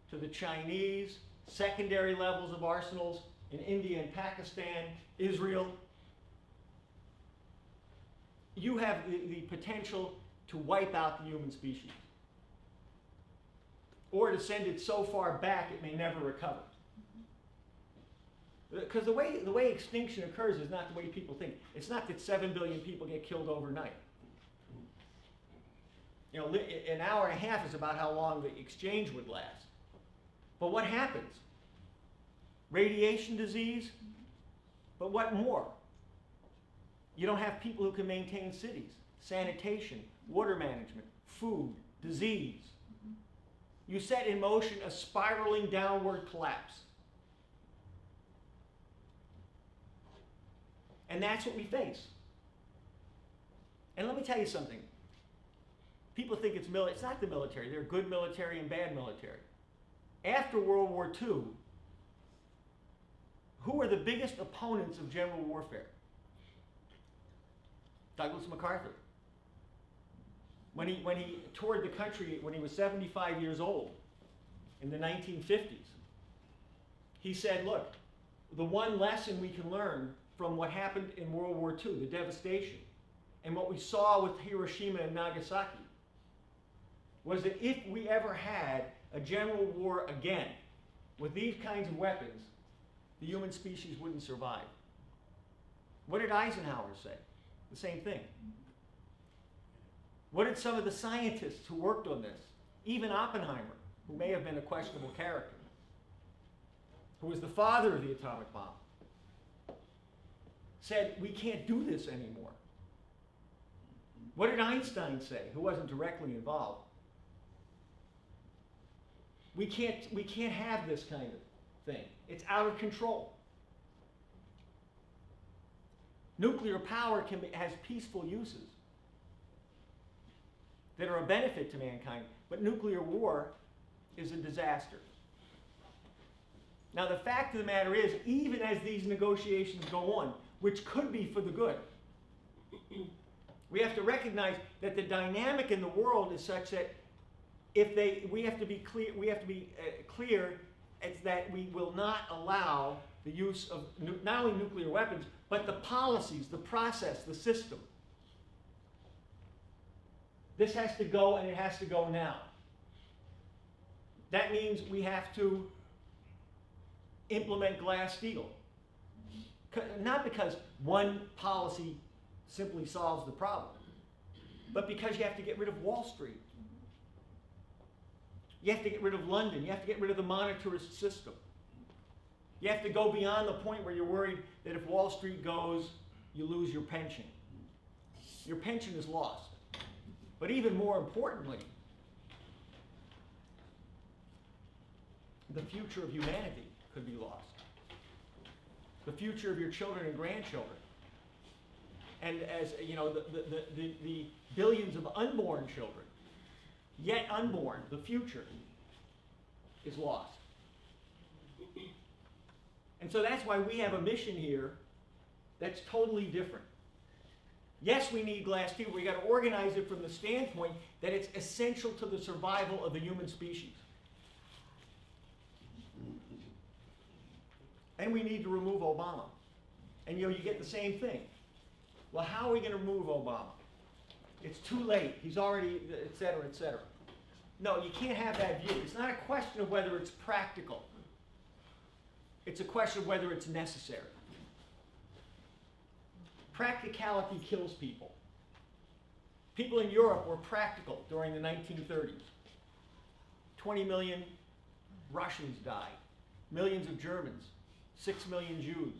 to the Chinese, secondary levels of arsenals in India and Pakistan, Israel, you have the potential to wipe out the human species, or to send it so far back it may never recover. Because the way extinction occurs is not the way people think. It's not that 7 billion people get killed overnight. You know, an hour and a half is about how long the exchange would last. But what happens? Radiation disease, but what more? You don't have people who can maintain cities, sanitation, water management, food, disease. You set in motion a spiraling downward collapse. And that's what we face. And let me tell you something. People think it's military. It's not the military. There are good military and bad military. After World War II, who were the biggest opponents of general warfare? Douglas MacArthur. When he toured the country when he was 75 years old in the 1950s, he said, look, the one lesson we can learn from what happened in World War II, the devastation, and what we saw with Hiroshima and Nagasaki, was that if we ever had a general war again with these kinds of weapons, the human species wouldn't survive. What did Eisenhower say? The same thing. What did some of the scientists who worked on this, even Oppenheimer, who may have been a questionable character, who was the father of the atomic bomb, said, we can't do this anymore. What did Einstein say, who wasn't directly involved? We can't have this kind of thing. It's out of control. Nuclear power has peaceful uses that are a benefit to mankind, but nuclear war is a disaster. Now, the fact of the matter is, even as these negotiations go on, which could be for the good, we have to recognize that the dynamic in the world is such that we have to be clear as that we will not allow the use of not only nuclear weapons, but the policies, the process, the system. This has to go, and it has to go now. That means we have to implement Glass Steagall. Not because one policy simply solves the problem, but because you have to get rid of Wall Street. You have to get rid of London. You have to get rid of the monetarist system. You have to go beyond the point where you're worried that if Wall Street goes, you lose your pension. Your pension is lost. But even more importantly, the future of humanity could be lost. The future of your children and grandchildren. And as you know, the billions of unborn children, yet unborn, the future is lost. And so that's why we have a mission here that's totally different. Yes, we need Glass Steagall. We got to organize it from the standpoint that it's essential to the survival of the human species. And we need to remove Obama. And you get the same thing. Well, how are we going to remove Obama? It's too late. He's already, et cetera, et cetera. No, you can't have that view. It's not a question of whether it's practical. It's a question of whether it's necessary. Practicality kills people. People in Europe were practical during the 1930s. 20 million Russians died. Millions of Germans. 6 million Jews.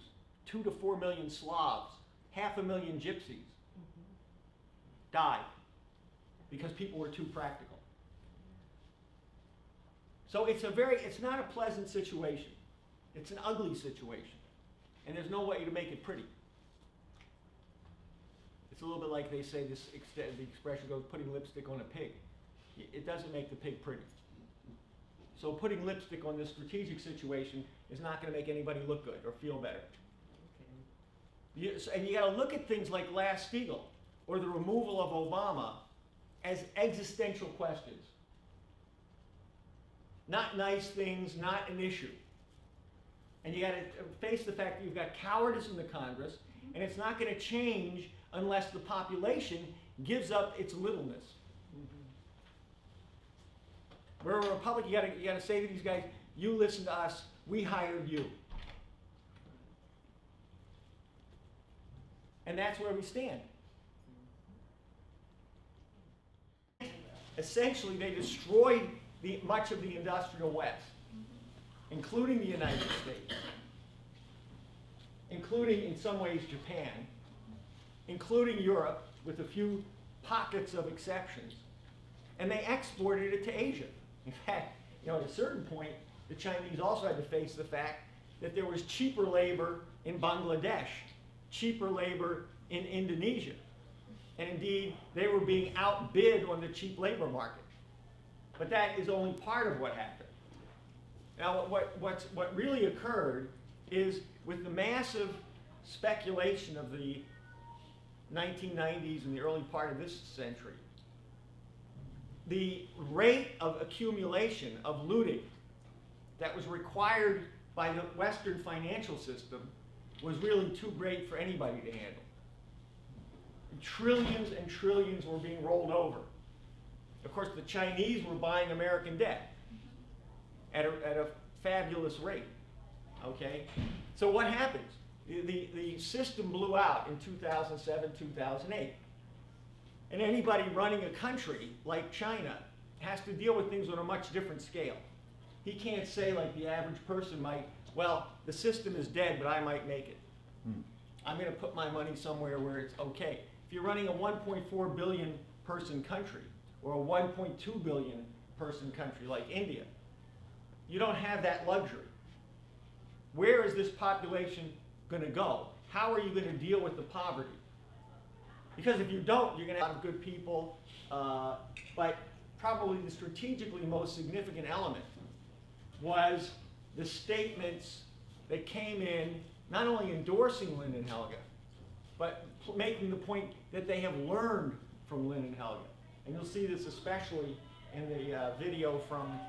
2 to 4 million Slavs. 500,000 gypsies died because people were too practical. So it's not a pleasant situation. It's an ugly situation. And there's no way to make it pretty. It's a little bit like they say the expression goes, putting lipstick on a pig. It doesn't make the pig pretty. So putting lipstick on this strategic situation is not going to make anybody look good or feel better. And you got to look at things like Glass Steagall or the removal of Obama as existential questions. Not nice things, not an issue. And you got to face the fact that you've got cowardice in the Congress, and it's not going to change unless the population gives up its littleness. We're a republic. You got to say to these guys, "You listen to us. We hired you." And that's where we stand. Essentially, they destroyed much of the industrial West, including the United States, including, in some ways, Japan, including Europe, with a few pockets of exceptions, and they exported it to Asia. In fact, at a certain point, the Chinese also had to face the fact that there was cheaper labor in Bangladesh cheaper labor in Indonesia. And indeed, they were being outbid on the cheap labor market. But that is only part of what happened. Now, what really occurred is with the massive speculation of the 1990s and the early part of this century, the rate of accumulation of looting that was required by the Western financial system was really too great for anybody to handle. Trillions and trillions were being rolled over. Of course, the Chinese were buying American debt at a fabulous rate. Okay? So what happens? The system blew out in 2007, 2008. And anybody running a country like China has to deal with things on a much different scale. He can't say like the average person might, well, the system is dead, but I might make it. I'm going to put my money somewhere where it's okay. If you're running a 1.4 billion person country or a 1.2 billion person country like India, you don't have that luxury. Where is this population going to go? How are you going to deal with the poverty? Because if you don't, you're going to have good people, but probably the strategically most significant element was the statements that came in not only endorsing Lin and Helge, but making the point that they have learned from Lin and Helge. And you'll see this especially in the video from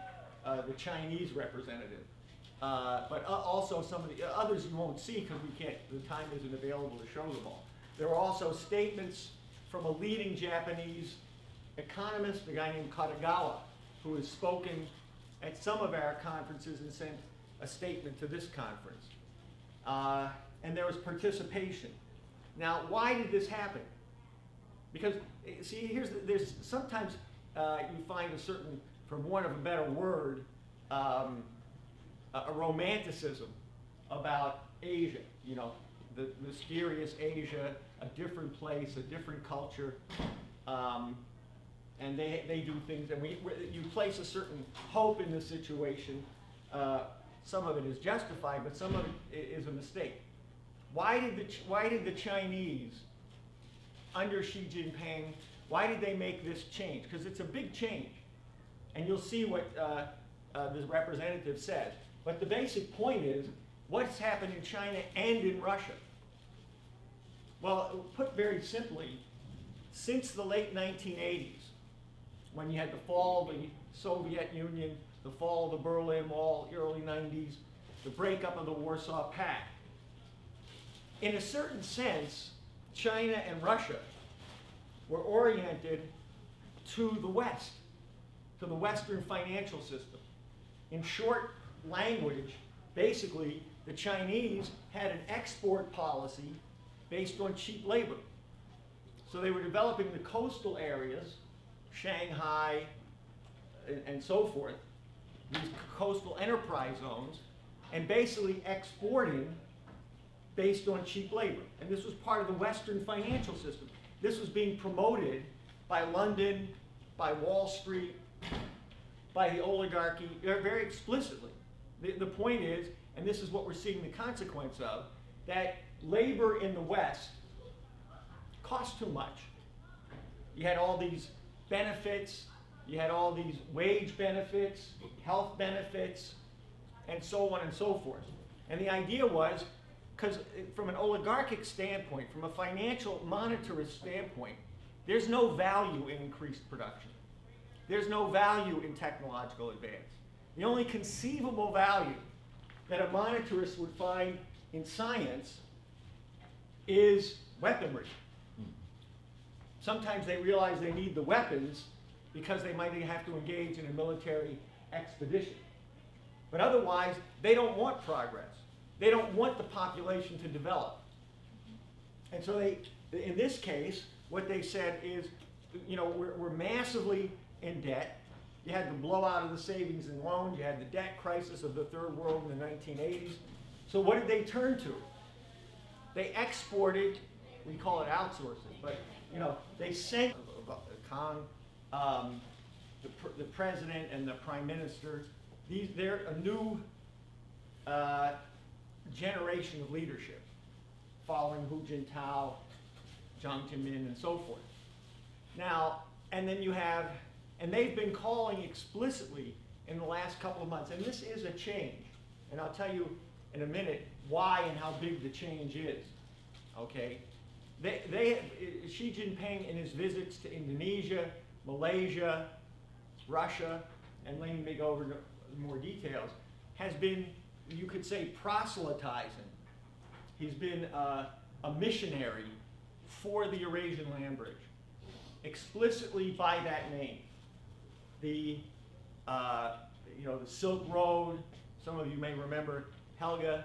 the Chinese representative. But also some of the others you won't see because the time isn't available to show them all. There were also statements from a leading Japanese economist, a guy named Katagawa, who has spoken at some of our conferences and sent a statement to this conference. And there was participation. Now, why did this happen? Because, see, there's sometimes you find a certain, for want of a better word, a romanticism about Asia. You know, the mysterious Asia, a different place, a different culture. And they do things, and you place a certain hope in the situation. Some of it is justified, but some of it is a mistake. Why did the Chinese, under Xi Jinping, why did they make this change? Because it's a big change. And you'll see what the representative says. But the basic point is, what's happened in China and in Russia? Well, put very simply, since the late 1980s, when you had the fall of the Soviet Union, the fall of the Berlin Wall, early 90s, the breakup of the Warsaw Pact, in a certain sense, China and Russia were oriented to the West, to the Western financial system. In short language, basically, the Chinese had an export policy based on cheap labor. So they were developing the coastal areas, Shanghai and so forth, these coastal enterprise zones, and basically exporting based on cheap labor. And this was part of the Western financial system. This was being promoted by London, by Wall Street, by the oligarchy, very explicitly. The point is, and this is what we're seeing the consequence of, that labor in the West cost too much. You had all these benefits, you had all these wage benefits, health benefits, and so on and so forth. And the idea was, because from an oligarchic standpoint, from a financial monetarist standpoint, there's no value in increased production. There's no value in technological advance. The only conceivable value that a monetarist would find in science is weaponry. Sometimes they realize they need the weapons because they might have to engage in a military expedition. But otherwise, they don't want progress. They don't want the population to develop. And so in this case, what they said is, you know, we're massively in debt. You had the blowout of the savings and loans. You had the debt crisis of the third world in the 1980s. So what did they turn to? They exported, we call it outsourcing, but you know, they sent Kong, the president and the prime minister. They're a new generation of leadership. following Hu Jintao, Jiang Zemin, and so forth. Now, and then you have, and they've been calling explicitly in the last couple of months, and this is a change, and I'll tell you in a minute why and how big the change is, okay? Xi Jinping in his visits to Indonesia, Malaysia, Russia, and Leni may go over more details, has been, you could say, proselytizing. He's been a missionary for the Eurasian land bridge, explicitly by that name. The Silk Road, some of you may remember Helga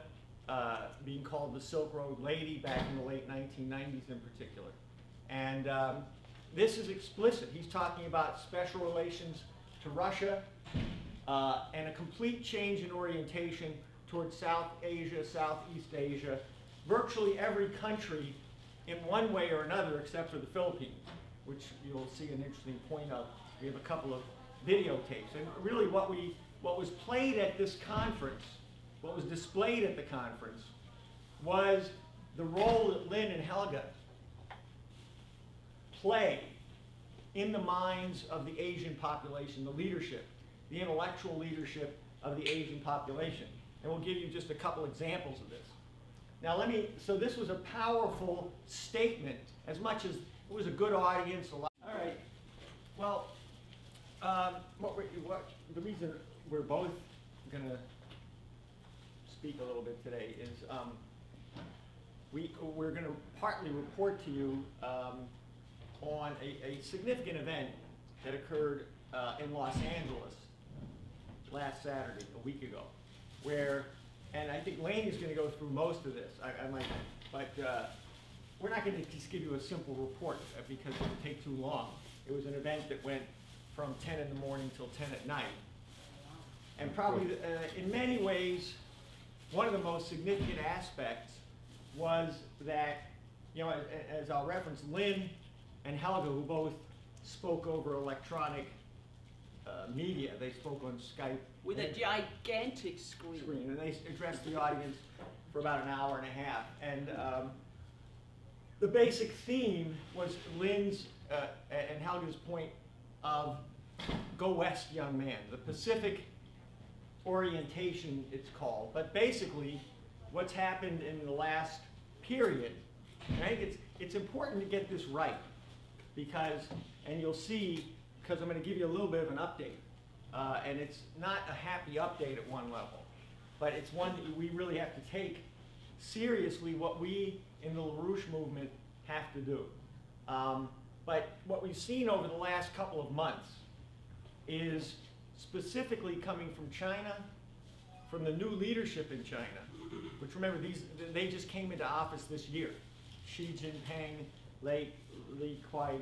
being called the Silk Road Lady back in the late 1990s in particular. And this is explicit. He's talking about special relations to Russia and a complete change in orientation towards South Asia, Southeast Asia, virtually every country in one way or another except for the Philippines, which you'll see an interesting point of. We have a couple of videotapes. And really what was played at this conference, what was displayed at the conference, was the role that Lynn and Helga play in the minds of the Asian population, the leadership, the intellectual leadership of the Asian population. And we'll give you just a couple examples of this. Now so this was a powerful statement, as much as it was a good audience. All right, well, the reason we're both going to speak a little bit today is we're going to partly report to you on a significant event that occurred in Los Angeles last Saturday, a week ago, where, and I think Leni is going to go through most of this, I might, but we're not going to just give you a simple report because it would take too long. It was an event that went from 10 in the morning till 10 at night. And probably, in many ways, one of the most significant aspects was that, as I'll reference, Lynn and Helga, who both spoke over electronic media. They spoke on Skype. With a gigantic screen. And they addressed the audience for about an hour and a half. And the basic theme was Lynn's and Helga's point of go west, young man. The Pacific orientation, it's called. But basically, what's happened in the last period, and I think it's important to get this right, because, and you'll see, because I'm going to give you a little bit of an update. And it's not a happy update at one level, but it's one that we really have to take seriously, what we in the LaRouche movement have to do. But what we've seen over the last couple of months is specifically coming from China, from the new leadership in China, which, remember, they just came into office this year. Xi Jinping, Li Keqiang,